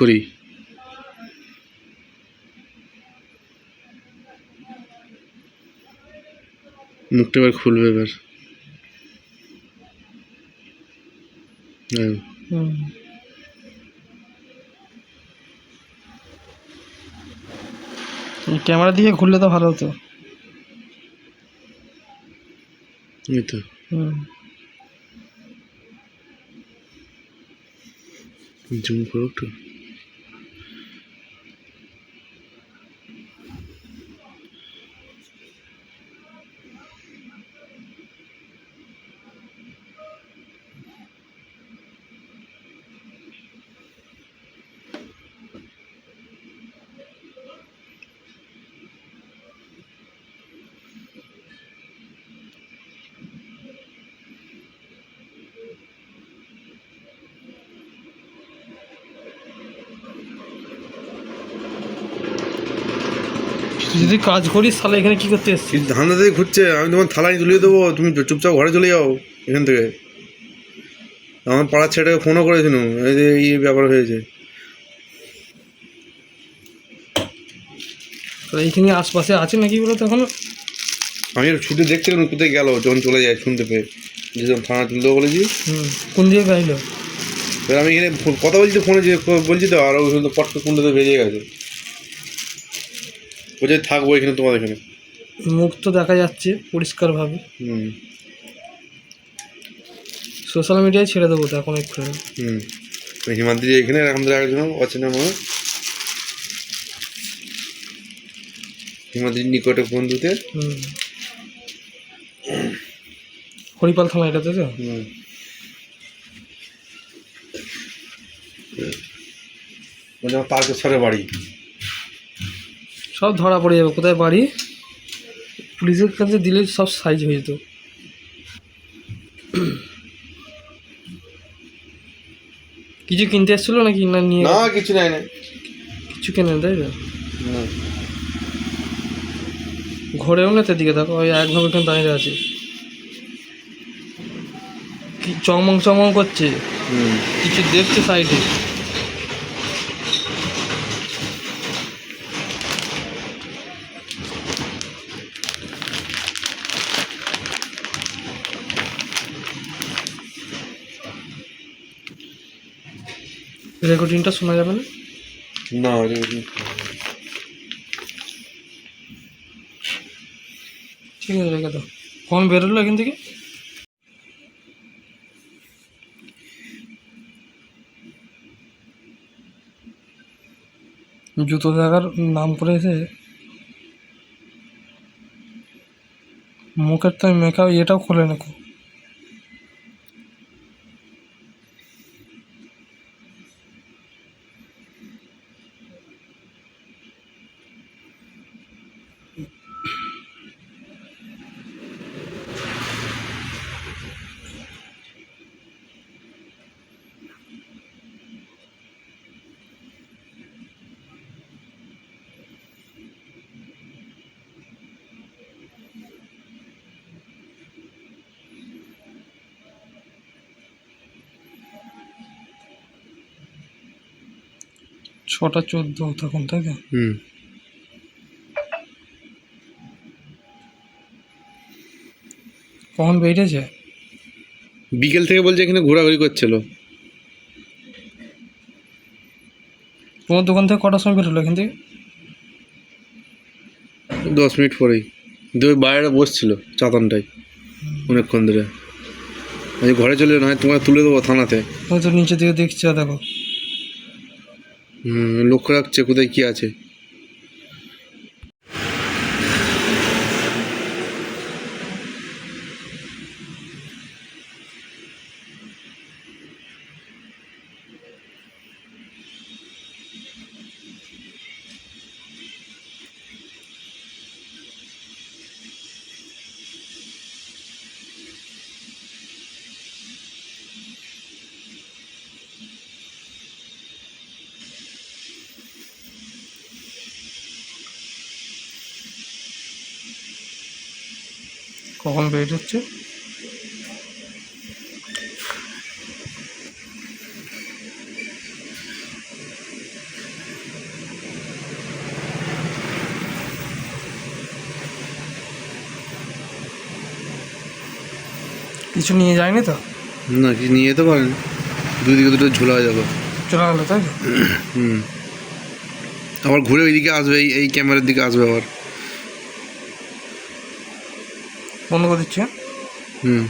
করি। মুখটা এবার খুলবে এবার। ক্যামেরা দিয়ে খুললে তো ভালো হতো। এই তো জুম করো একটু। তুই যদি কাজ করিস তাহলে এখানে কি করতে এসছিস? ধান্দা দিয়ে ঘুরছে, আমি তোমার থালায় তুলিয়ে দেবো, তুমি চুপচাপ ঘরে চলে যাও এখান থেকে। আমার পাড়ার ছেলেটাকে ফোনও করেছিল, এই যে এই ব্যাপার হয়েছে। এইখানে আশপাশে আছে নাকি বলো তো এখনো? আমি শুধু দেখছিলাম কোথায় গেল, যখন চলে যায় শুনতে পেয়ে, যেরকম থানা তুলতে বলেছি। কোন দিকে গাইলো? এবার আমি এখানে কথা বলছি তো ফোনে, যে বলছি তো, আর ওই পটকে কুন্ডাতে বেরিয়ে গেছে। বলছে থাকবো এখানে তোমার এখানে। মুখ তো দেখা যাচ্ছে পরিষ্কারভাবে। সোশ্যাল মিডিয়ায় ছেড়ে দেবো তো এখন একটু। হিমাদ্রি এখানে আমাদের একজন অচেনা মানুষ, হিমাদ্রির নিকটে বন্ধুতে। হরিপাল থানা এটাতে তো। মানে আমার তারকেশ্বরে বাড়ি। সব ধরা পড়ে যাবে কোথায় বাড়ি, পুলিশের কাছে দিলে সব সাইজ হয়ে যেত। কিছু কিনতে এসেছিল নাকি না নিয়ে? না কিছু নাই, না কিছু কেনেন তাই তো। ঘরেও না, দিকে দেখো ওই একভাবে এখানে দাঁড়িয়ে আছে, কি চমং চমং করছে, কিছু দেখছে সাইডে। রেকর্ডিংটা শোনা যাবে না? না ঠিক আছে, রেখে দাও। কখন বেরোলো এখান থেকে? জুতো জায়গার নাম করেছে, মুখের তো মেকআপ এটাও খোলে না। ছটা 14 তখন, তাই তো? কখন বেরিয়েছে? বিকেল থেকে বলছে এখানে ঘোরাঘুরি করছিল। তোমার দোকান থেকে কটার সময় বেরোলো এখান থেকে? 10 মিনিট পরেই। কিন্তু ওই বাইরে বসছিল চাতানটাই অনেকক্ষণ ধরে। আমি ঘরে চলে নয় তোমার তুলে দেবো থানাতে। হয়তো নিচে দিকে দেখছি, দেখো। লক্ষ্য রাখছে কোথায় কি আছে। কখন বেরোচ্ছে? কিছু নিয়ে যায়নি তো? না কিছু নিয়ে যেতে পারেন, দুদিকে দুটো ঝোলা হয়ে যাবে। চলে গেলো তাই তো? হুম, আবার ঘুরে ওইদিকে আসবে, এই ক্যামেরার দিকে আসবে আবার। বন্ধ করে দিচ্ছি। হুম।